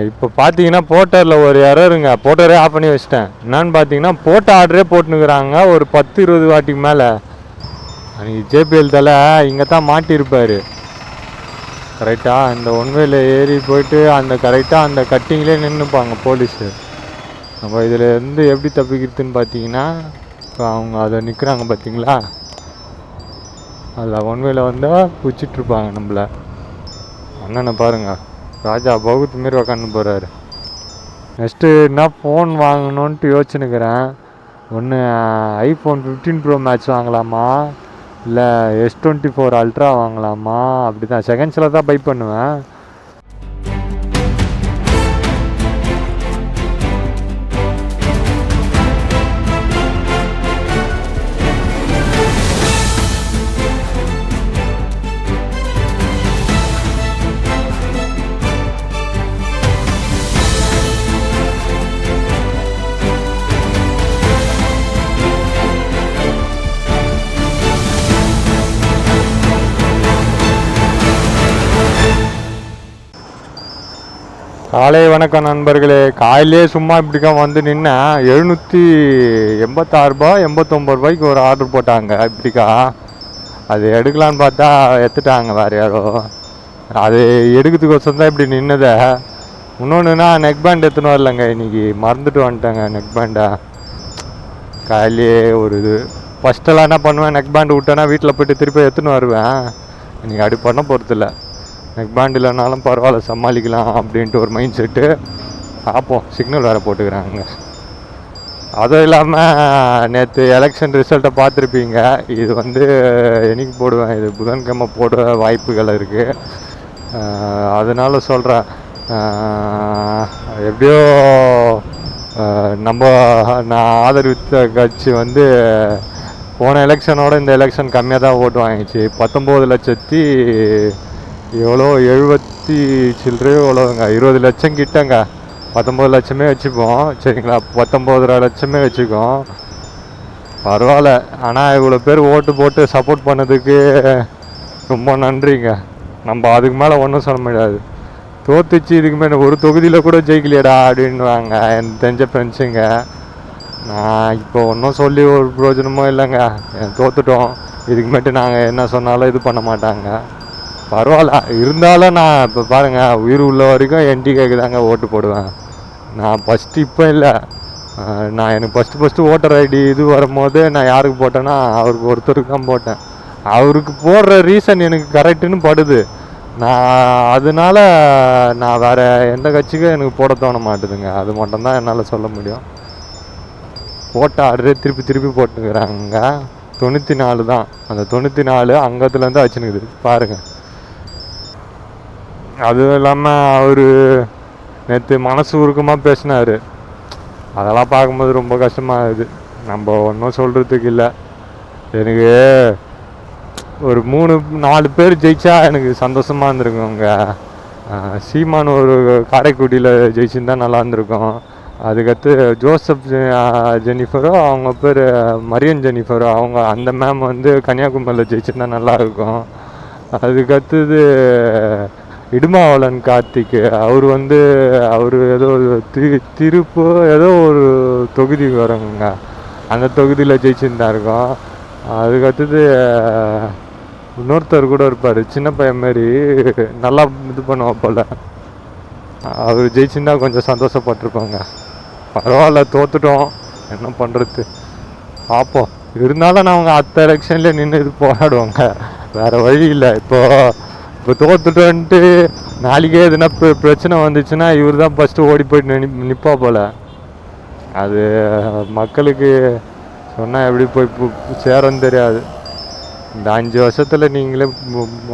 இப்போ பார்த்தீங்கன்னா போர்ட்டரில் ஒரு எரருங்க. போர்ட்டரே ஆஃப் பண்ணி வச்சிட்டேன். என்னன்னு பார்த்தீங்கன்னா போட்ட ஆர்டரே போட்டுனுக்குறாங்க ஒரு 10-20 வாட்டிக்கு மேலே. அன்றைக்கி ஜேபிஎல் தலை இங்கே தான் மாட்டியிருப்பார் கரெக்டாக. இந்த ஒன்வேல ஏறி போயிட்டு அந்த கரெக்டாக அந்த கட்டிங்லேயே நின்றுப்பாங்க போலீஸு. நம்ம இதில் இருந்து எப்படி தப்பிக்கிறதுன்னு பார்த்தீங்கன்னா, இப்போ அவங்க அதை நிற்கிறாங்க பார்த்தீங்களா, அதில் ஒன்வேல வந்தால் பிடிச்சிட்ருப்பாங்க நம்மளை. அண்ணனை பாருங்கள், ராஜா பகுத் மாரி உக்காந்து போகிறாரு. நெக்ஸ்ட்டு என்ன ஃபோன் வாங்கணுன்ட்டு யோசிச்சுன்னுக்கிறேன். ஒன்று ஐஃபோன் 15 ப்ரோ மேக்ஸ் வாங்கலாமா, இல்லை S24 அல்ட்ரா வாங்கலாமா. அப்படி தான் செகண்ட்ஸில் தான் பை பண்ணுவேன். காலை வணக்கம் நண்பர்களே. காலையிலே சும்மா இப்படிக்கா வந்து நின்னா 786 ரூபா 89 ரூபாய்க்கு ஒரு ஆர்டர் போட்டாங்க. இப்படிக்கா அது எடுக்கலான்னு பார்த்தா எடுத்துட்டாங்க வேறு யாரோ. அது எடுக்கிறதுக்கோசரம் தான் இப்படி நின்னதை. இன்னொன்றுனா நெக் பேண்ட் எடுத்துன்னு வரலங்க, இன்றைக்கி மறந்துட்டு வந்துட்டேங்க நெக் பேண்டை. காலையிலே ஒரு இது ஃபஸ்ட்டெல்லாம் என்ன பண்ணுவேன், நெக் பேண்டு விட்டேன்னா வீட்டில் போய்ட்டு திருப்பி எடுத்துன்னு வருவேன். இன்றைக்கி அப்படி பண்ண போகிறதில்ல. நெக் பேண்ட் இல்லைனாலும் பரவாயில்ல சமாளிக்கலாம் அப்படின்ட்டு ஒரு மைண்ட் செட்டு. பார்ப்போம், சிக்னல் வேறு போட்டுக்கிறாங்க. அதுவும் இல்லாமல் நேற்று எலெக்ஷன் ரிசல்ட்டை பார்த்துருப்பீங்க. இது வந்து என்னைக்கு போடுவேன், இது புதன்கிழமை போட வாய்ப்புகள் இருக்குது. அதனால சொல்கிறேன், எப்படியோ நான் ஆதரித்த கட்சி வந்து போன எலெக்ஷனோட இந்த எலெக்ஷன் கம்மியாக தான் ஓட்டு வாங்கிச்சு. 19 லட்சத்தி எவ்வளோ 70 சில்லறையோ எவ்வளோங்க, 20 லட்சம் கிட்டங்க. 19 லட்சமே வச்சுப்போம் சரிங்களா, 19.5 லட்சமே வச்சுக்கோம். பரவாயில்ல. ஆனால் இவ்வளோ பேர் ஓட்டு போட்டு சப்போர்ட் பண்ணதுக்கு ரொம்ப நன்றிங்க. நம்ம அதுக்கு மேலே ஒன்றும் சொல்ல முடியாது. தோத்துச்சு, இதுக்கு மேலே ஒரு தொகுதியில் கூட ஜெயிக்கலையடா அப்படின்வாங்க எனக்கு தெரிஞ்ச ஃப்ரெண்ட்ஸுங்க. நான் இப்போ ஒன்றும் சொல்லி ஒரு பிரயோஜனமும் இல்லைங்க. தோத்துட்டோம், இதுக்கு மேட்டு நாங்கள் என்ன சொன்னாலும் இது பண்ண மாட்டாங்க. பரவாயில்ல. இருந்தாலும் நான் இப்போ பாருங்கள், உயிர் உள்ள வரைக்கும் என்டிகேக்கு தாங்க ஓட்டு போடுவேன். நான் ஃபஸ்ட்டு இப்போ இல்லை, நான் எனக்கு ஃபஸ்ட்டு ஓட்டர் ஐடி இது வரும்போது நான் யாருக்கு போட்டேன்னா அவருக்கு ஒருத்தருக்கு தான் போட்டேன். அவருக்கு போடுற ரீசன் எனக்கு கரெக்டுன்னு படுது. நான் அதனால நான் வேறு எந்த கட்சிக்கும் எனக்கு போட தோண மாட்டுதுங்க. அது மட்டும்தான் என்னால் சொல்ல முடியும். போட்ட ஆர்டரே திருப்பி போட்டுக்கிறாங்க. 94 தான். அந்த 94 அங்கத்துலேருந்து வச்சுனுக்குது பாருங்கள். அதுவும் இல்லாமல் அவர் நேற்று மனசு உருக்கமாக பேசினார். அதெல்லாம் பார்க்கும்போது ரொம்ப கஷ்டமாகுது. நம்ம ஒன்றும் சொல்கிறதுக்கு இல்லை. எனக்கு ஒரு 3-4 பேர் ஜெயிச்சா எனக்கு சந்தோஷமாக இருந்திருக்குங்க. சீமான் ஒரு காரைக்குடியில் ஜெயிச்சுருந்தா நல்லா இருந்திருக்கும். அதுக்கடுத்து ஜோசப் ஜெனிஃபரோ அவங்க பேர் மரியன் ஜெனிஃபரோ, அவங்க அந்த மேம் வந்து கன்னியாகுமரியில் ஜெயிச்சிருந்தா நல்லாயிருக்கும். அதுக்கடுத்தது இடுமாவளன் கார்த்திக், அவர் ஏதோ திருப்பு ஏதோ ஒரு தொகுதி வருங்க, அந்த தொகுதியில் ஜெயிச்சிருந்தா இருக்கும். அதுக்கடுத்தது இன்னொருத்தர் கூட இருப்பார், சின்ன பையன் மாரி, நல்லா இது பண்ணுவோம் போல். அவர் ஜெயிச்சிருந்தா கொஞ்சம் சந்தோஷப்பட்டிருப்பாங்க. பரவாயில்ல, தோத்துட்டோம், என்ன பண்ணுறது, பார்ப்போம். இருந்தாலும் நான் அவங்க அடுத்த எலெக்ஷன்லேயே நின்று இது போராடுவாங்க, வேறு வழி இல்லை. இப்போ தோத்துட்டோன்ட்டு நாளைக்கே எதுனா பிரச்சனை வந்துச்சுன்னா இவர் தான் ஃபஸ்ட்டு ஓடி போயிட்டு நிற்பா போல். அது மக்களுக்கு சொன்னால் எப்படி போய் சேரன்னு தெரியாது. இந்த 5 வருஷத்தில் நீங்களே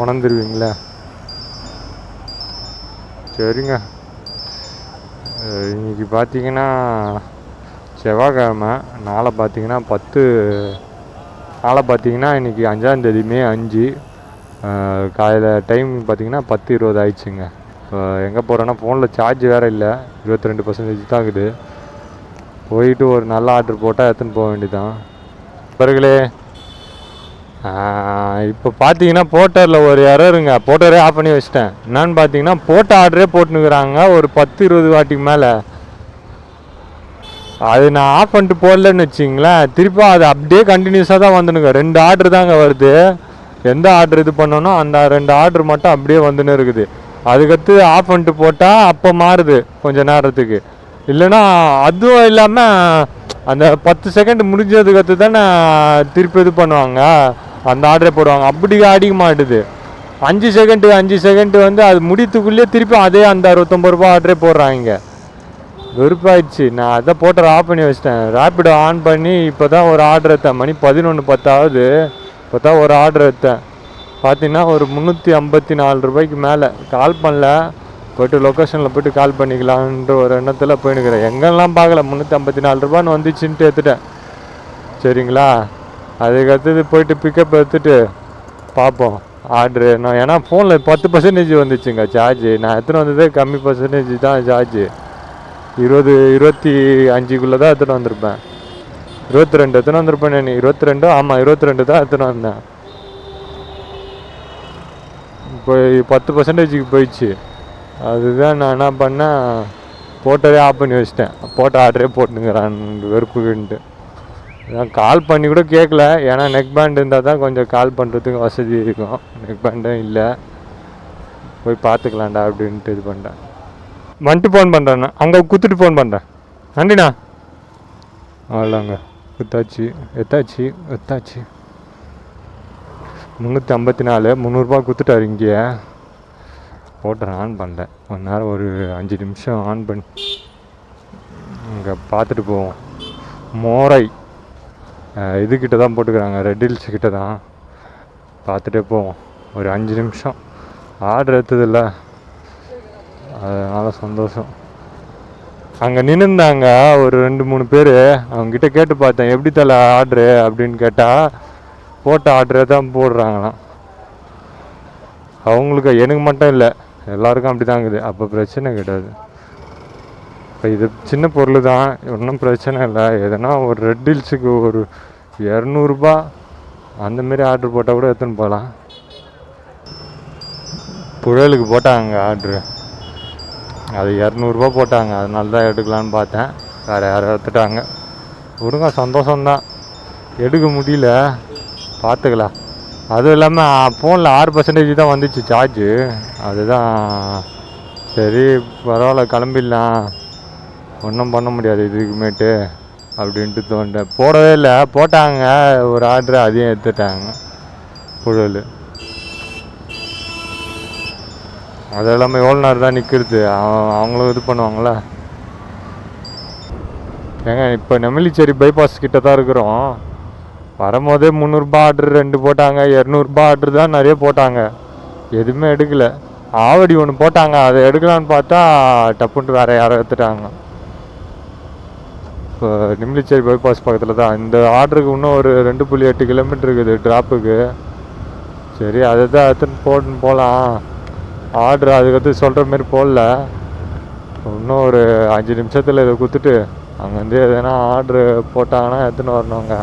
உணர்ந்துருவீங்களே. சரிங்க, இன்றைக்கி பார்த்தீங்கன்னா செவ்வாய்க்கிழமை. நாளை பார்த்தீங்கன்னா இன்றைக்கி 5ஆம் தேதி மே 5. காலையில் டைம் பார்த்தீங்கன்னா 10:20 ஆயிடுச்சுங்க. இப்போ எங்கே போகிறேன்னா, ஃபோனில் சார்ஜ் வேறு இல்லை, 22% தான் இருக்குது. போயிட்டு ஒரு நல்ல ஆர்டர் போட்டால் எடுத்துன்னு போக வேண்டியதான். பிறகுலே இப்போ பார்த்தீங்கன்னா போர்ட்டரில் ஒரு எரருங்க. போர்ட்டரே ஆஃப் பண்ணி வச்சிட்டேன். என்னன்னு பார்த்தீங்கன்னா போட்ட ஆர்டரே போட்டுனுக்குறாங்க ஒரு 10-20 வாட்டிக்கு மேலே. அது நான் ஆஃப் பண்ணிட்டு போடலன்னு வச்சிங்களேன், திருப்பி அது அப்படியே கண்டினியூஸாக தான் வந்துனுங்க. 2 ஆர்டர் தாங்க வருது. எந்த ஆர்டர் இது பண்ணணும் அந்த 2 ஆர்டர் மட்டும் அப்படியே வந்துன்னு இருக்குது. அதுக்கடுத்து ஆஃப் பண்ணிட்டு போட்டால் அப்போ மாறுது கொஞ்ச நேரத்துக்கு. இல்லைன்னா அதுவும் இல்லாமல் அந்த 10 செகண்ட் முடிஞ்சதுக்கடுத்து தானே திருப்பி இது பண்ணுவாங்க, அந்த ஆர்டரே போடுவாங்க. அப்படி அடிக்க மாட்டுது. 5 செகண்ட் வந்து அது முடித்துக்குள்ளேயே திருப்பி அதே அந்த 69 ரூபா ஆர்டரே போடுறாங்க. வெறுப்பாயிடுச்சு. நான் அதை போட்டு ஆஃப் பண்ணி வச்சிட்டேன். ரேப்பிடோ ஆன் பண்ணி இப்போ தான் ஒரு ஆர்டர் எடுத்தேன். மணி 11:10 ஆகுது. இப்போ தான் ஒரு ஆர்டர் எடுத்தேன். பார்த்தீங்கன்னா ஒரு 354 ரூபாய்க்கு மேலே. கால் பண்ணல, போய்ட்டு லொக்கேஷனில் போய்ட்டு கால் பண்ணிக்கலான்ற ஒரு எண்ணத்தில் போயினுக்கிறேன். எங்கெல்லாம் பார்க்கல, 354 ரூபான்னு வந்துச்சுன்ட்டு எடுத்துட்டேன். சரிங்களா, அதுக்கடுத்தது போய்ட்டு பிக்கப் எடுத்துகிட்டு பார்ப்போம் ஆர்டரு. நான் ஏன்னா ஃபோனில் 10% வந்துச்சுங்க சார்ஜு. நான் எடுத்துகிட்டு வந்ததே கம்மி பர்சன்டேஜ் தான் சார்ஜு. 25 தான் எடுத்துகிட்டு வந்திருப்பேன். 22 எடுத்துகிட்டு வந்திருப்பேன். நான் 22, ஆமாம் 22 தான் எடுத்துகிட்டு வந்தேன். இப்போ 10%க்கு போயிடுச்சு. அதுதான் நான் என்ன பண்ணேன், போட்டதே ஆஃப் பண்ணி வச்சிட்டேன். போட்ட ஆர்டரே போட்டுங்கிறான் வெறுப்புக்குன்ட்டு. நான் கால் பண்ணி கூட கேட்கல. ஏன்னா நெக் பேண்ட் இருந்தால் தான் கொஞ்சம் கால் பண்ணுறதுக்கு வசதி இருக்கும். நெக் பேண்டும் இல்லை. போய் பார்த்துக்கலாம்டா அப்படின்ட்டு இது பண்ணிட்டேன். வந்துட்டு ஃபோன் பண்ணுறேண்ணா, அங்கே குத்துட்டு ஃபோன் பண்ணுறேன். நன்றிண்ணா. அவ்வளோங்க, எத்தாச்சு 354 300ரூபா கொடுத்துட்டாரு. இங்கேயே போட்டேன், ஆன் பண்ணேன். ஒரு நேரம் ஒரு 5 நிமிஷம் ஆன் பண்ணி இங்கே பார்த்துட்டு போவோம். மோரை இதுக்கிட்ட தான் போட்டுக்கிறாங்க, ரெட் ஹில்ஸ் கிட்ட தான். பார்த்துட்டே போவோம் ஒரு 5 நிமிஷம். ஆர்டர் எடுத்ததில்ல, அதனால் சந்தோஷம். அங்கே நின்றுந்தாங்க ஒரு 2-3 பேர். அவங்ககிட்ட கேட்டு பார்த்தேன், எப்படி தலை ஆர்டரு அப்படின்னு கேட்டால் போட்ட ஆர்டரே தான் போடுறாங்களாம். அவங்களுக்கு, எனக்கு மட்டும் இல்லை எல்லாருக்கும் அப்படி தான் இருக்குது. அப்போ பிரச்சனை கிடையாது. இப்போ இது சின்ன பொருள் தான், ஒன்றும் பிரச்சனை இல்லை. எதனா ஒரு ரெட் ஹில்ஸுக்கு ஒரு 200ரூபா அந்தமாரி ஆர்டர் போட்டால் கூட எடுத்துன்னு போகலாம். புழலுக்கு போட்டாங்க ஆர்டரு, அது 200ரூபா போட்டாங்க. அதனால தான் எடுக்கலான்னு பார்த்தேன். வேறு யாரும் எடுத்துட்டாங்க. விடுங்க, சந்தோஷம்தான். எடுக்க முடியல, பார்த்துக்கலாம். அதுவும் இல்லாமல் ஃபோனில் 6% தான் வந்துச்சு சார்ஜு. அதுதான் சரி பரவாயில்ல, கிளம்பிடலாம், ஒன்றும் பண்ண முடியாது இதுக்குமேட்டு அப்படின்ட்டு தோண்டேன். போடவே இல்லை, போட்டாங்க ஒரு ஆர்டரு, அதையும் எடுத்துட்டாங்க புழல். அது எல்லாமே எவ்வளோ நேரம் தான் நிற்கிறது, அவங்களும் இது பண்ணுவாங்களே. ஏங்க இப்போ நெமிலிச்சேரி பைபாஸ் கிட்ட தான் இருக்கிறோம். வரும்போதே 300ரூபா ஆர்டர் 2 போட்டாங்க, 200ரூபா ஆர்டர் தான் நிறைய போட்டாங்க. எதுவுமே எடுக்கலை. ஆவடி ஒன்று போட்டாங்க, அதை எடுக்கலான்னு பார்த்தா டப்புன்ட்டு வேறு யாரோ எடுத்துட்டாங்க. இப்போ நெமிலிச்சேரி பைபாஸ் பக்கத்தில் தான். இந்த ஆர்டருக்கு இன்னும் ஒரு 2.8 கிலோமீட்டர் இருக்குது ட்ராப்புக்கு. சரி, அதை தான் எடுத்துன்னு போகலாம். ஆர்டர் அதுக்கடுத்து சொல்கிற மாரி போடல. இன்னும் ஒரு 5 நிமிஷத்தில் இதை கொடுத்துட்டு அங்கேருந்து எதனா ஆர்டரு போட்டாங்கன்னா எடுத்துன்னு வரணுங்க.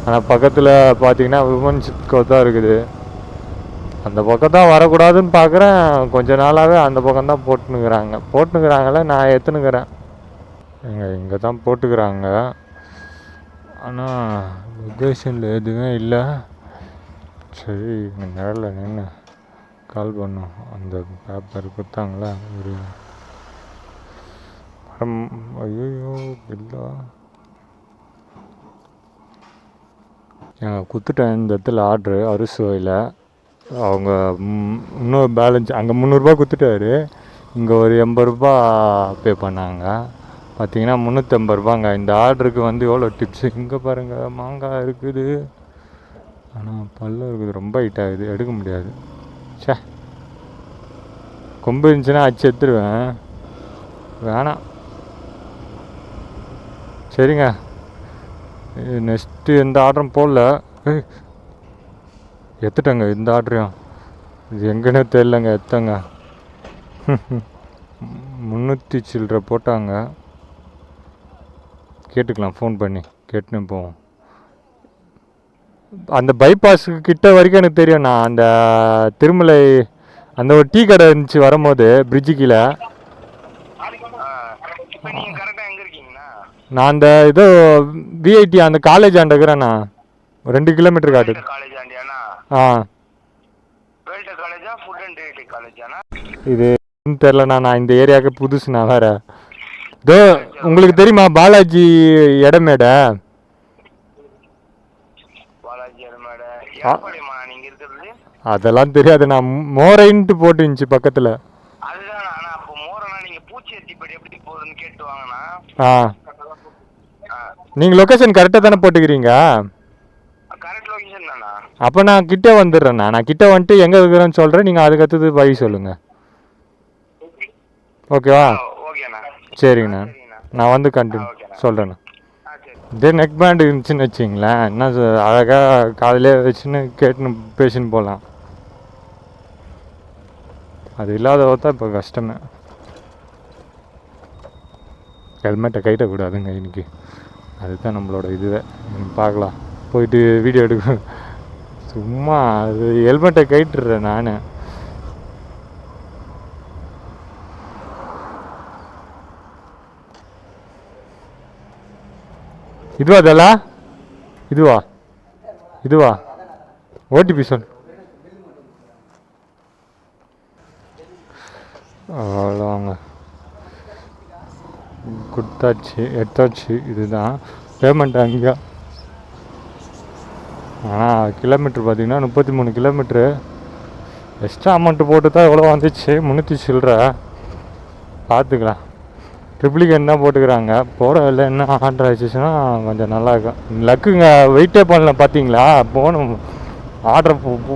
ஆனால் பக்கத்தில் பார்த்தீங்கன்னா விமன்ஸ் கோ தான் இருக்குது. அந்த பக்கம் தான் வரக்கூடாதுன்னு பார்க்குறேன். கொஞ்ச நாளாகவே அந்த பக்கம் தான் போட்டுனுக்கிறாங்களே. நான் எடுத்துனுக்கிறேன். இங்கே தான் போட்டுக்கிறாங்க. ஆனால் லொக்கேஷனில் எதுவுமே இல்லை. சரி, இங்கே நேரில் நின்று கால் பண்ணோம். அந்த பேப்பர் கொடுத்தாங்களா ஒரு ஐயோ இல்லை, கொடுத்துட்டேன் இந்த இடத்துல ஆர்டரு அறுசுவையில். அவங்க இன்னும் பேலன்ஸ் அங்கே 300ரூபா கொடுத்துட்டாரு. இங்கே ஒரு 80 ரூபா பே பண்ணாங்க. பார்த்தீங்கன்னா 350 ரூபாங்க. இந்த ஆர்டருக்கு வந்து எவ்வளோ டிப்ஸு. இங்கே பாருங்கள், மாங்காய் இருக்குது, ஆனால் பல்ல இருக்குது, ரொம்ப ஹைட் ஆகுது, எடுக்க முடியாது. சே, கொம்பு இருந்துச்சுன்னா அச்சு எடுத்துருவேன், வேணாம். சரிங்க, நெக்ஸ்ட்டு எந்த ஆர்டரும் போடல. எடுத்துட்டேங்க இந்த ஆர்டரையும். இது எங்கன்னே தெரியலங்க, எடுத்தங்க. 300 சில்லரை போட்டாங்க. கேட்டுக்கலாம், ஃபோன் பண்ணி கேட்டுன்னு போவோம். அந்த பைபாஸுக்கு கிட்ட வரைக்கும் எனக்கு தெரியும்ண்ணா. அந்த திருமலை அந்த ஒரு டீ கடை இருந்துச்சு வரும்போது பிரிட்ஜு கீழே. நான் அந்த ஏதோ விஐடி அந்த காலேஜ் ஆண்ட இருக்கிறேண்ணா. 2 கிலோமீட்டர் காட்டுது. ஆ இது தெரிலண்ணா, நான் இந்த ஏரியாவுக்கு புதுசுண்ணா வேற. இதோ உங்களுக்கு தெரியுமா பாலாஜி இடமேட? அதெல்லாம் தெரியாது. நான் மோரைன்ட்டு போட்டுருந்துச்சு பக்கத்தில். ஆ நீங்கள் லொக்கேஷன் கரெக்டாக தானே போட்டுக்கிறீங்க? அப்போ நான் கிட்டே வந்துடுறேண்ணா. நான் கிட்டே வந்துட்டு எங்கே இருக்கிறேன்னு சொல்கிறேன், நீங்கள் அதுக்கு அடுத்தது வழி சொல்லுங்கள். ஓகேவா? சரிங்கண்ணா, நான் வந்து கண்டினியூ சொல்கிறேண்ணா. இதே நெக் பேண்ட் இருந்துச்சுன்னு வச்சிங்களேன், என்ன அழகாக காலையிலே வச்சுன்னு கேட்டுன்னு பேசின்னு போகலாம். அது இல்லாதவ தான் இப்போ கஷ்டமே. ஹெல்மெட்டை கைட்டக்கூடாதுங்க இன்னைக்கு, அதுதான் நம்மளோட இதுவே. பார்க்கலாம், போயிட்டு வீடியோ எடுக்க. சும்மா அது ஹெல்மெட்டை கைட்டுறேன் நான். இதுவா தலா? இதுவா ஓடிபி சொல். அவ்வளோங்க, கொடுத்தாச்சு, எடுத்தாச்சு. இதுதான் பேமெண்ட் அங்கே. ஆனால் கிலோமீட்ரு பார்த்தீங்கன்னா 33 கிலோமீட்ரு. எக்ஸ்ட்ரா அமௌண்ட்டு போட்டு தான் எவ்வளோ வந்துச்சு, 300 சில்லற. பார்த்துக்கலாம். ட்ரிப்ளிகேன் தான் போட்டுக்கிறாங்க. போகிற இல்லை என்ன ஆர்டர் ஆயிடுச்சுன்னா கொஞ்சம் நல்லாயிருக்கும். லக்குங்க, வெயிட்டே பண்ணல பார்த்தீங்களா? போகணும், ஆர்டர்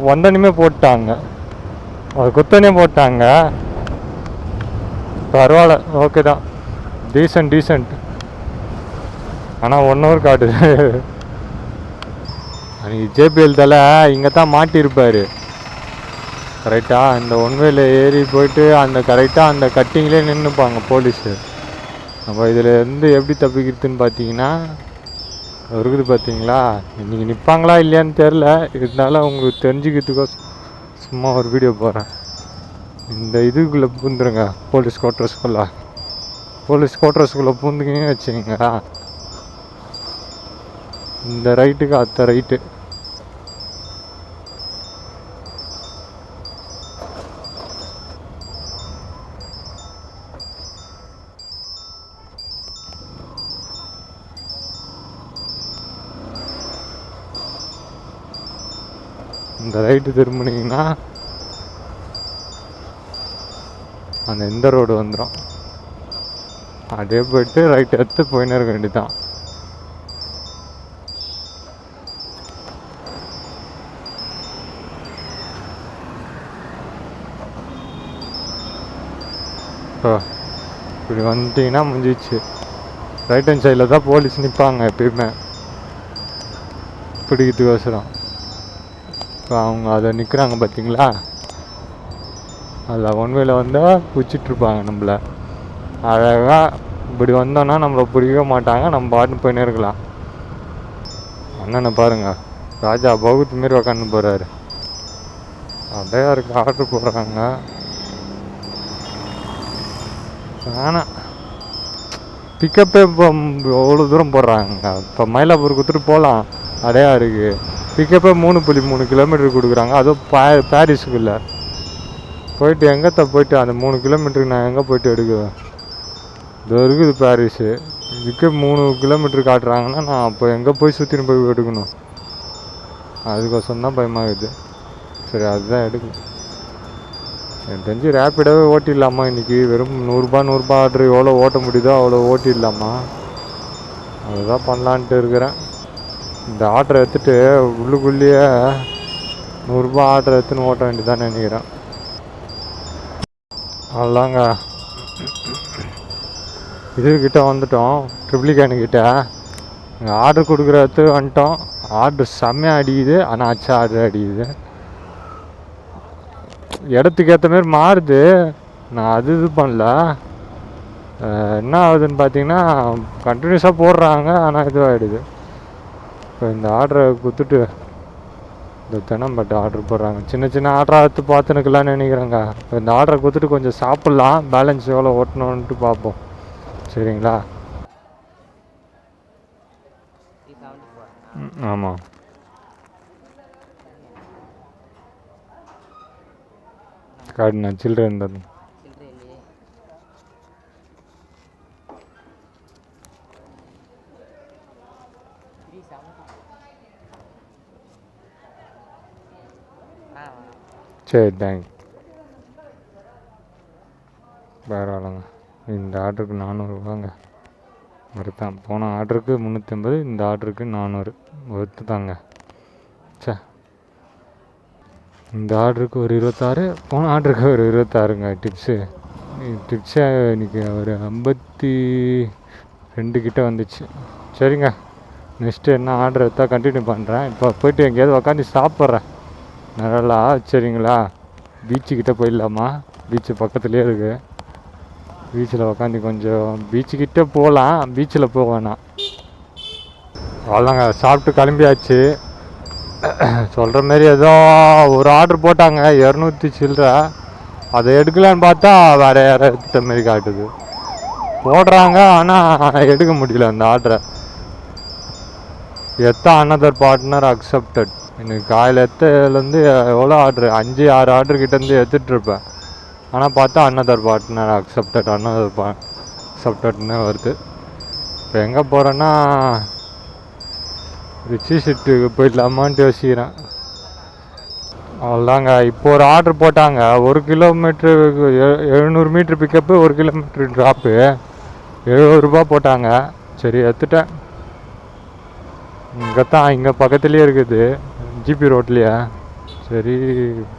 வந்தோடனே போட்டாங்க, அது குத்தனே போட்டாங்க. பரவாயில்ல, ஓகே தான், டீசெண்ட். ஆனால் 1 ஹவர் காட்டுது. அன்றைக்கி ஜேபிஎல் தலை இங்கே தான் மாட்டியிருப்பார் கரெக்டாக. இந்த ஒன்வேல ஏறி போயிட்டு அந்த கரெக்டாக அந்த கட்டிங்லேயே நின்றுப்பாங்க போலீஸு. நம்ம இதில் இருந்து எப்படி தப்பிக்கிறதுன்னு பார்த்தீங்கன்னா இருக்குது பார்த்தீங்களா. இன்றைக்கி நிற்பாங்களா இல்லையான்னு தெரில, இருந்தாலும் உங்களுக்கு தெரிஞ்சுக்கிறதுக்கோ சும்மா ஒரு வீடியோ போடுறேன். இந்த இதுக்குள்ளே பூந்துருங்க, போலீஸ் குவார்ட்டர்ஸ்குள்ளே பூந்துக்கிங்க வச்சுங்க. இந்த ரைட்டுக்கு அத்த ரைட்டு. இந்த ரைட்டு திரும்பினீங்கன்னா அந்த இந்த ரோடு வந்துடும். அப்படியே போயிட்டு ரைட் எடுத்து போயின்னு இருக்க வேண்டியதான். இப்படி வந்துட்டிங்கன்னா முடிஞ்சிச்சு. ரைட் ஹேண்ட் சைடில் தான் போலீஸ் நிற்பாங்க எப்பயுமே பிடிக்கிறதுக்கோசரம். இப்போ அவங்க அதை நிற்கிறாங்க பார்த்தீங்களா, அதில் ஒன்வேல வந்தால் பிடிச்சிட்ருப்பாங்க நம்மளை. அழகாக இப்படி வந்தோன்னா நம்மளை பிடிக்க மாட்டாங்க, நம்ம பாட்டுன்னு போயின்னே இருக்கலாம். அண்ணனை பாருங்கள், ராஜா பகுத் மாரி உக்காந்து போகிறாரு. அப்படியே இருக்கு, ஆர்டர் போடுறாங்க. ஆனால் பிக்கப்பே இப்போ எவ்வளோ தூரம் போடுறாங்க. இப்போ மயிலாப்பூர் கொடுத்துட்டு போகலாம், அடையா இருக்குது. பிக்கப்பே 3.3 கிலோமீட்டர் கொடுக்குறாங்க, அதுவும் பாரிஸுக்குள்ளே. போயிட்டு எங்கத்த போயிட்டு அந்த 3 கிலோமீட்டருக்கு நான் எங்கே போயிட்டு எடுக்குவேன்? இது இருக்குது பாரிஸு, இதுக்கே 3 கிலோமீட்டர் காட்டுறாங்கன்னா நான் அப்போ எங்கே போய் சுற்றின்னு போய் எடுக்கணும்? அதுக்கோசரம் தான் பயமாகுது. சரி, அதுதான் எடுக்கணும். எனக்கு தெரிஞ்சு ரேப்பிடாகவே ஓட்டிடலாமா இன்றைக்கி. வெறும் 100 ஆர்டர் எவ்வளோ ஓட்ட முடியுதோ அவ்வளோ ஓட்டிடலாமா, அதுதான் பண்ணலான்ட்டு இருக்கிறேன். இந்த ஆர்டரை எடுத்துகிட்டு உள்ளுக்குள்ளேயே 100 ஆர்டர் எடுத்துன்னு ஓட்ட வேண்டியதான்னு நினைக்கிறேன். அவ்வளோதாங்க, இதுக்கிட்ட வந்துட்டோம், ட்ரிப்ளிகேனுக்கிட்ட. இங்கே ஆர்டர் கொடுக்குற இடத்துக்கு வந்துட்டோம். ஆர்டர் செம்மையாக அடிக்குது, ஆனால் அச்சா ஆர்டர் அடிக்குது. இடத்துக்கு ஏற்ற மாரி மாறுது. நான் இது பண்ணல. என்ன ஆகுதுன்னு பார்த்தீங்கன்னா கண்டினியூஸாக போடுறாங்க, ஆனால் இதுவாகிடுது. இப்போ இந்த ஆர்டரை கொடுத்துட்டு இந்த தினம் பட் ஆர்டர் போடுறாங்க. சின்ன சின்ன ஆர்டராக எடுத்து பார்த்துனுக்கலான்னு நினைக்கிறேங்க. இந்த ஆர்டரை கொடுத்துட்டு கொஞ்சம் சாப்பிட்லாம், பேலன்ஸ் எவ்வளோ ஓட்டணுன்ட்டு பார்ப்போம். சரிங்களா? ஆமாம். கார்டுண்ணா சில்லறை இருந்தது. சரி தேங்க். பரவாயில்லைங்க. இந்த ஆர்டருக்கு 400 ரூபாங்க ஒருத்தான். போன ஆர்டருக்கு 350, இந்த ஆர்டருக்கு 400 ஒருத்து தாங்க. சே, இந்த ஆர்டருக்கு ஒரு 26, போன ஆர்டருக்கு ஒரு 26ங்க டிப்ஸு. டிப்ஸே இன்றைக்கி ஒரு 52 கிட்ட வந்துச்சு. சரிங்க, நெக்ஸ்ட்டு என்ன ஆர்டர் எடுத்தால் கண்டினியூ பண்ணுறேன். இப்போ போய்ட்டு எங்கேயாவது உக்காந்து சாப்பிட்றேன் நல்லா. சரிங்களா? பீச்சுக்கிட்ட போயிடலாமா? பீச்சு பக்கத்துலேயே இருக்குது. பீச்சில் உக்காந்து கொஞ்சம் பீச்சுக்கிட்ட போகலாம், பீச்சில் போக வேணாம். அவ்வளோதாங்க, சாப்பிட்டு கிளம்பியாச்சு. சொல்கிற மாரி ஏதோ ஒரு ஆர்டர் போட்டாங்க 200 சில்லற. அதை எடுக்கலான்னு பார்த்தா வேறு யாரும் எடுத்த மாரி காட்டுது. போடுறாங்க ஆனால் எடுக்க முடியல அந்த ஆர்டரை. Another partner accepted. எனக்கு காலையில் எத்தலேருந்து எவ்வளோ ஆர்டரு, 5-6 ஆர்டர் கிட்டேருந்து எடுத்துகிட்ருப்பேன். ஆனால் பார்த்தா அனதர் பார்ட்னர் அக்செப்டட்னு வருது. இப்போ எங்கே போகிறேன்னா ரிச்சி ஷிட்டுக்கு போயிடலாமான்ட்டு யோசிக்கிறேன். அவ்வளோதாங்க. இப்போ ஒரு ஆர்டர் போட்டாங்க. 1 கிலோமீட்டருக்கு 700 மீட்ரு பிக்கப்பு, 1 கிலோமீட்ரு ட்ராப்பு, 70 ரூபா போட்டாங்க. சரி எடுத்துட்டேன். இங்கே பக்கத்துலேயே இருக்குது, ஜிபி ரோட்லேயே. சரி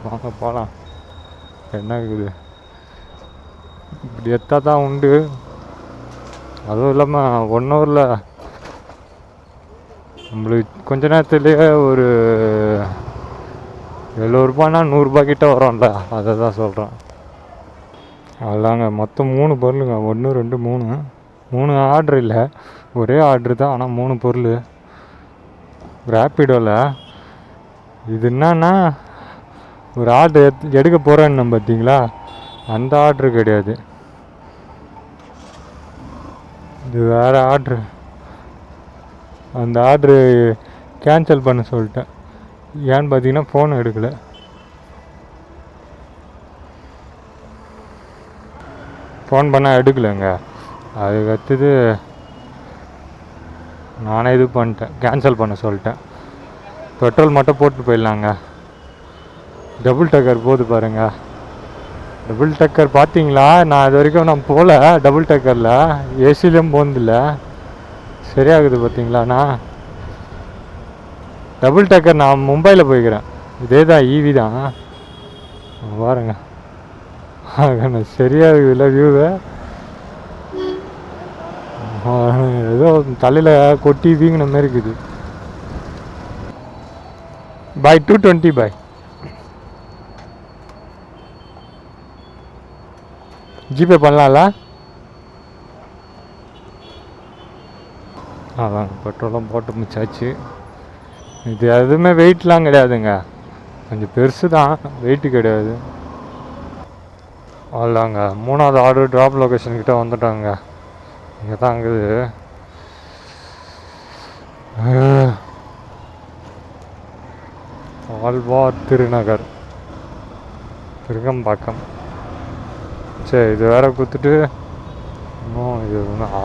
வாங்க போகலாம். என்ன இருக்குது இப்படி எடுத்தால் தான் உண்டு. அதுவும் இல்லாமல் 1 ஹவரில் நம்மளுக்கு கொஞ்ச நேரத்துலேயே ஒரு 70 ரூபானா 100 ரூபா கிட்ட வரும்ல, அதை தான் சொல்கிறேன். அதாங்க மொத்தம் 3 பொருளுங்க. 1 2 3 ஆர்டர் இல்லை, ஒரே ஆர்டரு தான், ஆனால் 3 பொருள். ரேப்பிடோவில் இது என்னன்னா, ஒரு ஆர்டர் எடுக்க போகிறேன்னு பார்த்தீங்களா, அந்த ஆர்டரு கிடையாது, இது வேறு ஆர்டரு. அந்த ஆர்டரு கேன்சல் பண்ண சொல்லிட்டேன். ஏன்னு பார்த்தீங்கன்னா ஃபோன் எடுக்கலை. ஃபோன் பண்ணால் எடுக்கலைங்க. அதுக்கு அடுத்தது நானே இது பண்ணிட்டேன், கேன்சல் பண்ண சொல்லிட்டேன். பெட்ரோல் மட்டும் போட்டு போயிடலாங்க. டபுள் டக்கர் போகுது பாருங்கள். டபுள் டக்கர் பார்த்தீங்களா? நான் இது வரைக்கும் நான் போகல டபுள் டக்கரில், ஏசிலையும் போனதில்லை. சரியாகுது பார்த்தீங்களாண்ணா. டபுள் டக்கர் நான் மும்பையில் போய்க்கிறேன். இதே தான், ஈவி தான் பாருங்க. சரியாகுதுல்ல வியூவை. ஏதோ தலையில் கொட்டி வீங்கின மாதிரி இருக்குது. பாய் 220 பாய். ஜிபே பண்ணலாம்ல? அதான் பெட்ரோலும் போட்டு முடிச்சாச்சு. இது எதுவுமே வெயிட்லாம் கிடையாதுங்க, கொஞ்சம் பெருசு தான், வெயிட்டு கிடையாது. அவ்வளோதாங்க. 3வது ஆர்டர் ட்ராப் லொக்கேஷன்கிட்ட வந்துட்டாங்க. இங்கே தான் இருக்குது. ஆழ்வார் திருநகர், திருகம்பாக்கம். சரி, இது வேறு கொடுத்துட்டு இன்னும் இது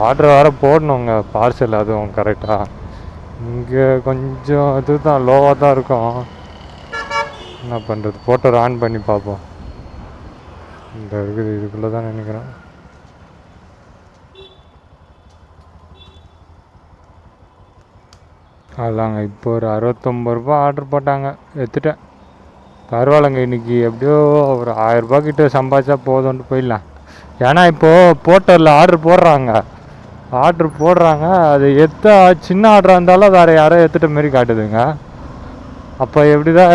ஆர்டர் வேறு போடணுங்க, பார்சல். அதுவும் கரெக்டாக இங்கே கொஞ்சம் இதுதான் லோவாக தான் இருக்கும். என்ன பண்ணுறது, போட்டோ ஆன் பண்ணி பார்ப்போம். இந்த இருக்குது, இதுக்குள்ளே தான் நினைக்கிறேன். அதாங்க, இப்போ ஒரு 69 ரூபா ஆர்டர் போட்டாங்க, எடுத்துட்டேன். பரவாயில்லைங்க, இன்றைக்கி எப்படியோ ஒரு 1000 ரூபா கிட்ட சம்பாதிச்சா போதும்ன்ட்டு போயிடலாம். ஏன்னா இப்போது போர்ட்டலில் ஆர்டர் போடுறாங்க, அது சின்ன ஆர்டராக இருந்தாலும் வேறு யாரோ எடுத்துகிட்ட மாரி காட்டுதுங்க. அப்போ எப்படி தான்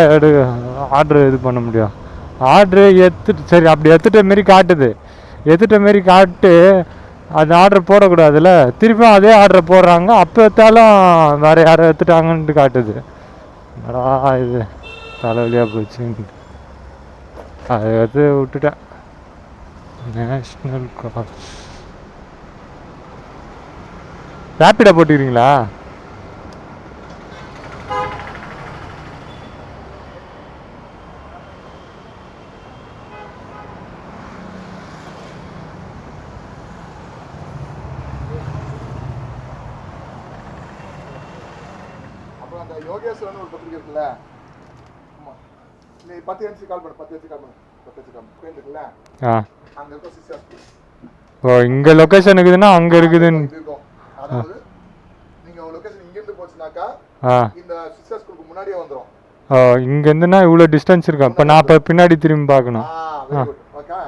ஆர்டர் இது பண்ண முடியும்? ஆர்டரு சரி அப்படி எடுத்துகிட்ட மாரி காட்டுது, எடுத்துகிட்ட மாரி காட்டு அந்த ஆர்டர் போடக்கூடாதுல்ல. திருப்பியும் அதே ஆர்டர் போடுறாங்க, அப்போ எடுத்தாலும் வேறு யாரோ எடுத்துட்டாங்கன்ட்டு காட்டுது. இது தலைவலியாக போச்சு. அதை வந்து விட்டுட்டேன். நேஷ்னல் கார்ஸ் ரேப்பிடாக போட்டுக்கிறீங்களா? அப்புறம் அந்த யோகேஸ்வரன் ஒரு பத்திரிக்கை இருக்குல்ல, நீ 10 நிமிஷம் கால் பண்ணு, 10 நிமிஷம் கால் பண்ணு, 10 நிமிஷம் கால் பண்ணு இருக்குல்ல, அங்கே இருக்க சிஸ்டர். ஓ, இங்கே லொக்கேஷன் இருக்குதுன்னா அங்கே இருக்குதுன்னு இருக்கும். அதாவது நீங்கள் லொக்கேஷன் இங்கேருந்து போச்சுனாக்கா இந்த சிஸ்டர் ஸ்கூலுக்கு முன்னாடியே வந்துடும். இங்கேருந்துன்னா இவ்வளோ டிஸ்டன்ஸ் இருக்கும். இப்போ நான் இப்போ பின்னாடி திரும்பி பார்க்கணும். ஓகே.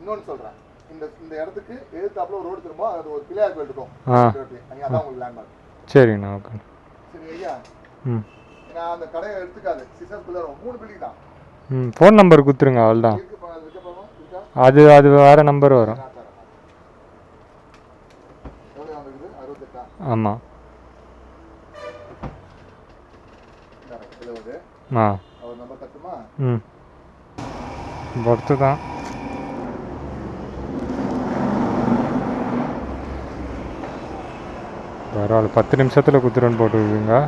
இன்னொன்று சொல்கிறேன், இந்த இடத்துக்கு எதிர்த்தாப்புல ஒரு ரோடு திரும்ப அது ஒரு பிள்ளையார் கோயில் இருக்கும். அங்கே அதான் உங்களுக்கு லேண்ட்மார்க். சரிண்ணா, ஓகே. சரி ஐயா. நான் அந்த கடையை எடுத்துக்காது, சிஸ்டர் ஸ்கூலில் 3 பில்டிங் தான். ஃபோன் நம்பர் கொடுத்துருங்க, அவ்வளோதான். அது அது வேறு நம்பர் வரும். ஆமாம். பொறுத்து தான். பரவாயில்ல, 10 நிமிஷத்தில் குத்துறன்னு போட்டுருக்குங்க.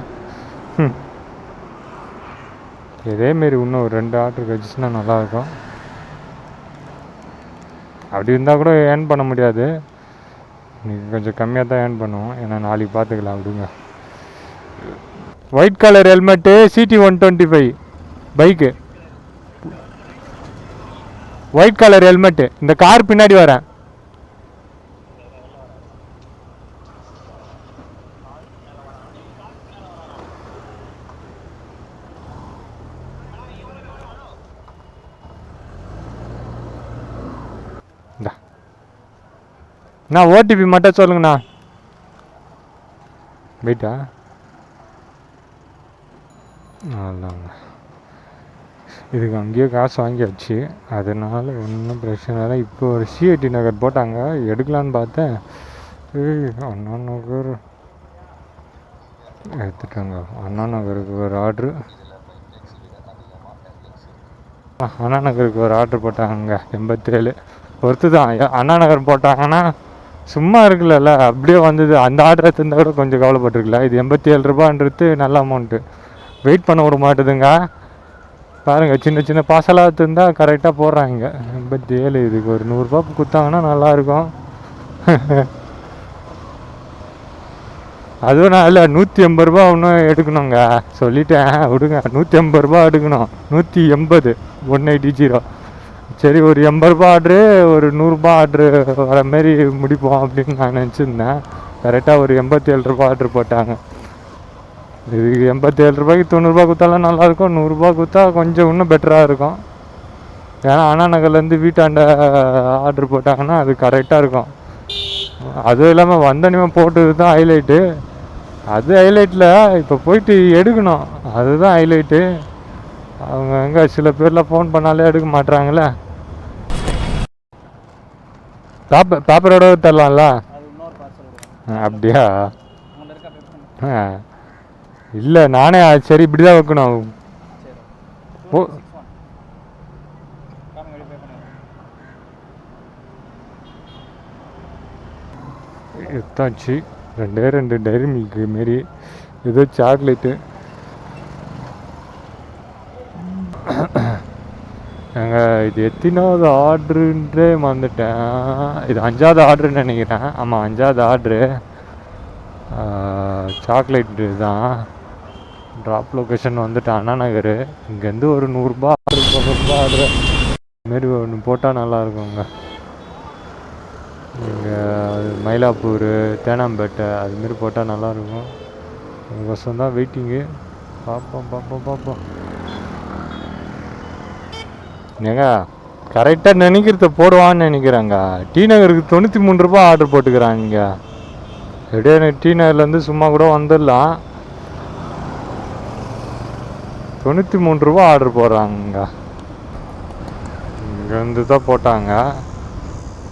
இதேமாரி இன்னும் ஒரு 2 ஆர்டர் கழிச்சுன்னா நல்லாயிருக்கும். அப்படி இருந்தால் கூட ஏர்ன் பண்ண முடியாது, நீங்கள் கொஞ்சம் கம்மியாக தான் ஏர்ன் பண்ணுவோம். ஏன்னா நாளைக்கு பார்த்துக்கலாம். அப்படிங்க. White colour helmet, CT 125 bike, white colour helmet. இந்த கார் பின்னாடி வரேன். நான் ஓடிபி மட்டும் சொல்லுங்கண்ணா. வெயிட்டா, அவ்வளோங்க. இதுக்கு அங்கேயே காசு வாங்கியாச்சு, அதனால் ஒன்றும் பிரச்சனை இல்லை. இப்போ ஒரு CIT நகர் போட்டாங்க, எடுக்கலான்னு பார்த்தேன். அண்ணா நகர் எடுத்துட்டாங்க. அண்ணா நகருக்கு ஒரு ஆர்ட்ரு, அண்ணா நகருக்கு ஒரு ஆர்ட்ரு போட்டாங்க. 87 பொறுத்து தான். அண்ணா நகர் போட்டாங்கன்னா சும்மா இருக்குல்ல, அப்படியே வந்தது. அந்த ஆர்டர் எடுத்திருந்தா கூட கொஞ்சம் கவலைப்பட்டிருக்கல. இது 87 ரூபான்றது நல்ல அமௌண்ட்டு. வெயிட் பண்ண விட மாட்டுதுங்க. பாருங்கள், சின்ன சின்ன பாசலாக இருந்தால் கரெக்டாக போடுறாங்க. 87, இதுக்கு ஒரு 100 ரூபா கொடுத்தாங்கன்னா நல்லாயிருக்கும். அதுவும் நான் இல்லை, 180 ரூபா ஒன்றும் எடுக்கணுங்க சொல்லிட்டேன். விடுங்க, 180 ரூபா எடுக்கணும். 180 180. சரி, ஒரு 80 ரூபா ஆர்ட்ரு, ஒரு 100 ரூபா ஆர்ட்ரு வர மாரி முடிப்போம் அப்படின்னு நான் நினச்சிருந்தேன். கரெக்டாக ஒரு 87 ரூபா ஆர்ட்ரு போட்டாங்க. இதுக்கு 87 ரூபாய்க்கு 90 ரூபா கொடுத்தாலும் நல்லாயிருக்கும். 100 ரூபா கொடுத்தா கொஞ்சம் இன்னும் பெட்டராக இருக்கும். ஏன்னா அண்ணா நகர்லேருந்து வீட்டாண்ட ஆர்ட்ரு போட்டாங்கன்னா அது கரெக்டாக இருக்கும். அதுவும் இல்லாமல் வந்தனிமே போட்டது தான் ஹைலைட்டு. அது ஹைலைட்டில் இப்போ போயிட்டு எடுக்கணும், அதுதான் ஹைலைட்டு. அவங்க எங்கே சில பேரில் ஃபோன் பண்ணாலே எடுக்க மாட்டுறாங்களே. பேப்பரோட தரலாம்ல? அப்படியா? இல்லை, நானே சரி இப்படி தான் வைக்கணும். ஓ, எடுத்தாச்சு. 2 டைரி மில்க்கு மாரி ஏதோ சாக்லேட்டு. இது எத்தனாவது ஆர்டருன்றே மறந்துட்டேன். இது 5வது ஆர்டருன்னு நினைக்கிறேன். ஆமாம், 5வது ஆர்டரு. சாக்லேட்டு தான். ட்ராப் லொக்கேஷன் வந்துட்டு அண்ணா நகர். இங்கேருந்து ஒரு 100 ரூபா ஆர்டர், 100 ரூபா ஆர்டரு மாரி ஒன்று போட்டால் நல்லாயிருக்குங்க. இங்கே மயிலாப்பூர், தேனாம்பேட்டை அதுமாரி போட்டால் நல்லாயிருக்கும். அதுக்கோசரம் தான் வெயிட்டிங்கு. பார்ப்போம். ஏங்க, கரெக்டாக நினைக்கிறத போடுவான்னு நினைக்கிறாங்க. டி நகருக்கு 93 ரூபா ஆர்டர் போட்டுக்கிறாங்க. எப்படியே டி நகர்லேருந்து சும்மா கூட வந்துடலாம். 93 ரூபா ஆர்டர் போடுறாங்க. இங்கேருந்து தான் போட்டாங்க.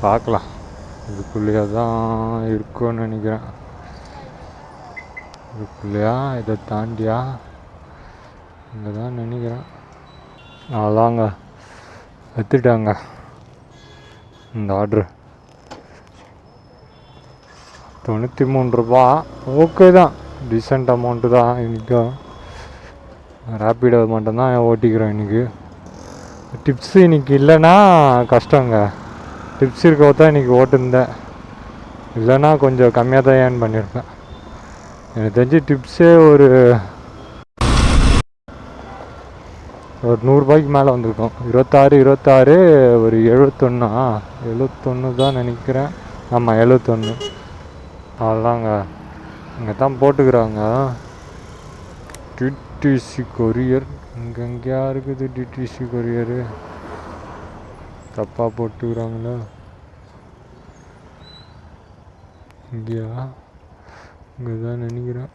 பார்க்கலாம், இதுக்குள்ளேயே தான் இருக்கும்னு நினைக்கிறேன். இதுக்குள்ளேயா, இதை தாண்டியா, இங்கே தான் நினைக்கிறேன். அதாங்க எடுத்துட்டாங்க இந்த ஆர்ட்ரு. 93 ரூபா ஓகே தான், டீசெண்ட் அமௌண்ட்டு தான். இன்றைக்கும் ரேப்பிடோ மட்டும்தான் ஓட்டிக்கிறோம் இன்றைக்கி. டிப்ஸு இன்றைக்கி இல்லைன்னா கஷ்டங்க. டிப்ஸ் இருக்கோ தான் இன்றைக்கி ஓட்டுருந்தேன், இல்லைன்னா கொஞ்சம் கம்மியாக தான் ஏர்ன் பண்ணியிருப்பேன். எனக்கு தெரிஞ்சு டிப்ஸே ஒரு 100 ரூபாய்க்கு மேலே வந்திருக்கும். 26 ஒரு 71 தான் நினைக்கிறேன். ஆமாம் 71. அவ்வளோதாங்க, இங்கே தான் போட்டுக்கிறாங்க. டிடிசி கொரியர் இங்கே எங்கேயா இருக்குது? டிடிசி கொரியரு தப்பாக போட்டுக்கிறாங்களா? இங்கேயா? இங்கே தான் நினைக்கிறேன்.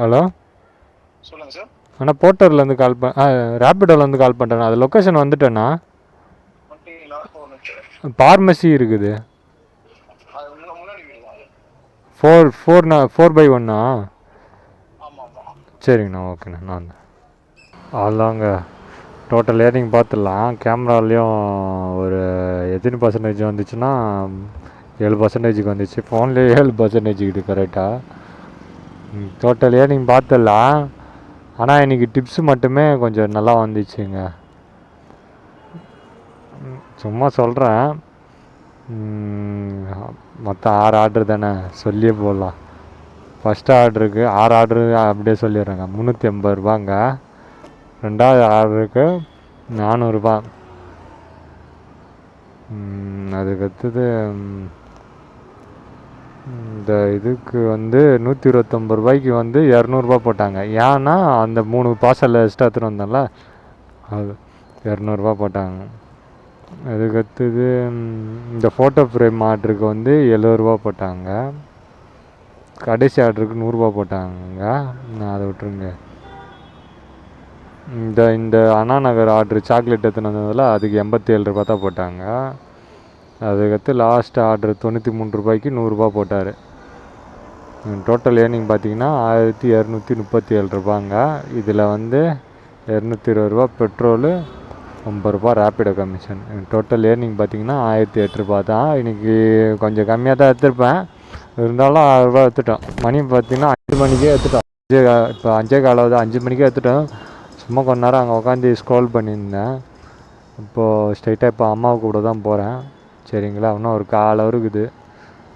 ஹலோ சொல்லுங்கள் சார். அண்ணா போர்ட்டர்லேருந்து கால் ரேப்பிடோலேருந்து கால் பண்ணுறேண்ணா. அது லொக்கேஷன் வந்துட்டேண்ணா. பார்மசி இருக்குது. 4/1. சரிங்கண்ணா, ஓகேண்ணா. நான் அதாங்க டோட்டல் ஏர்னிங் பார்த்துடலாம். கேமராலேயும் ஒரு எத்தனை பர்சன்டேஜ் வந்துச்சுன்னா 7% வந்துச்சு. ஃபோன்லேயே 7% இது கரெக்டாக. டோட்டல் ஏர்னிங் பார்த்துடலாம். ஆனால் இன்றைக்கி டிப்ஸு மட்டுமே கொஞ்சம் நல்லா வந்துச்சுங்க. சும்மா சொல்கிறேன், மொத்தம் 6 ஆர்டர் தானே சொல்லியே போடலாம். ஃபஸ்ட்டு ஆர்டருக்கு 6 ஆர்டரு அப்படியே சொல்லிடுறேங்க, 380 ரூபாங்க. ரெண்டாவது ஆர்டருக்கு 400 ரூபா. அதுக்கடுத்தது இந்த இதுக்கு வந்து 129 ரூபாய்க்கு வந்து 200 போட்டாங்க. ஏன்னா அந்த 3 பார்சல் எக்ஸ்ட்ரா எடுத்துகிட்டு வந்தோம்ல, அது 200 போட்டாங்க. அதுக்கடுத்தது இந்த ஃபோட்டோ ஃப்ரேம் ஆர்டருக்கு வந்து 70 போட்டாங்க. கடைசி ஆர்டருக்கு 100 போட்டாங்க. நான் அதை விட்டுருங்க. இந்த அண்ணா நகர் ஆர்டரு சாக்லேட் எடுத்துன்னு வந்ததில் அதுக்கு 87 ரூபா தான் போட்டாங்க. அதுக்கடுத்து லாஸ்ட் ஆர்டர் 93 ரூபாய்க்கு 100 போட்டார். டோட்டல் ஏர்னிங் பார்த்தீங்கன்னா 1237 ரூபாங்க. இதில் வந்து 220 ரூபா பெட்ரோலு, 50 ரூபா ரேப்பிடோ கமிஷன். டோட்டல் ஏர்னிங் பார்த்தீங்கன்னா 1008 ரூபா தான். இன்றைக்கி கொஞ்சம் கம்மியாக தான் எடுத்துருப்பேன், இருந்தாலும் 6 ரூபா எடுத்துட்டோம். மணி பார்த்திங்கன்னா 5 மணிக்கே எடுத்துட்டோம். இப்போ 5:15 5 மணிக்கே எடுத்துட்டோம். சும்மா கொஞ்ச நேரம் அங்கே உட்காந்து ஸ்க்ரோல் பண்ணியிருந்தேன். இப்போது ஸ்ட்ரைட்டாக இப்போ அம்மாவை கூட தான் போகிறேன். சரிங்களா, இன்னும் ஒரு 1/4 ஹவர் இருக்குது.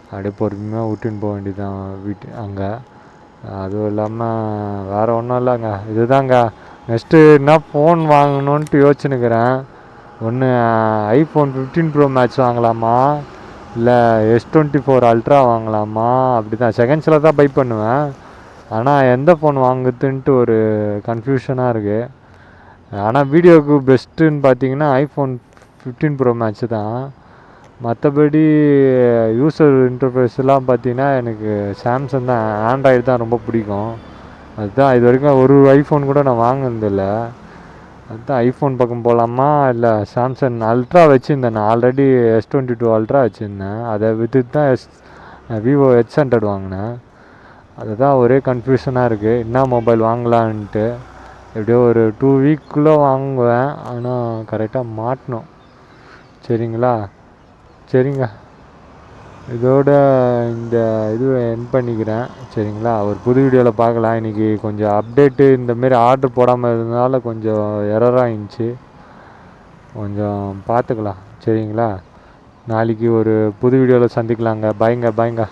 அப்படியே பொறுமையாக விட்டுன்னு போக வேண்டியதான் அங்கே. அதுவும் இல்லாமல் வேறு ஒன்றும் இல்லைங்க, இதுதாங்க. நெக்ஸ்ட்டு என்ன ஃபோன் வாங்கணுன்ட்டு யோசிச்சுன்னுக்கிறேன். ஒன்று iPhone 15 Pro Max வாங்கலாமா, இல்லை S24 Ultra வாங்கலாமா? அப்படி தான் செகண்ட்ஸில் தான் பை பண்ணுவேன். ஆனால் எந்த ஃபோன் வாங்குறதுன்ட்டு ஒரு கன்ஃபியூஷனாக இருக்குது. ஆனால் வீடியோவுக்கு பெஸ்ட்டுன்னு பார்த்தீங்கன்னா iPhone 15 Pro Max தான். மற்றபடி யூசர் இன்டர்ஃபேஸ்லாம் பார்த்தீங்கன்னா எனக்கு சாம்சங் தான், ஆண்ட்ராய்டு தான் ரொம்ப பிடிக்கும். அதுதான் இது வரைக்கும் ஒரு ஐஃபோன் கூட நான் வாங்கினதில்லை. அதுதான் ஐஃபோன் பக்கம் போகலாமா, இல்லை சாம்சங் அல்ட்ரா வச்சுருந்தேன். நான் ஆல்ரெடி S22 Ultra வச்சுருந்தேன். அதை விற்றுட்டு தான் விவோ H100 வாங்கினேன். அதுதான் ஒரே கன்ஃபியூஷனாக இருக்குது, என்ன மொபைல் வாங்கலான்ட்டு. எப்படியோ ஒரு 2 வீக்குள்ளே வாங்குவேன், ஆனால் கரெக்டாக மாட்டணும். சரிங்களா, சரிங்க, இதோட இந்த இது என் பண்ணிக்கிறேன். சரிங்களா, ஒரு புது வீடியோவில் பார்க்கலாம். இன்றைக்கி கொஞ்சம் அப்டேட்டு இந்தமாரி ஆர்டர் போடாமல் இருந்ததுனால கொஞ்சம் எரராக இருந்துச்சு, கொஞ்சம் பார்த்துக்கலாம். சரிங்களா, நாளைக்கு ஒரு புது வீடியோவில் சந்திக்கலாங்க. பாய்ங்க.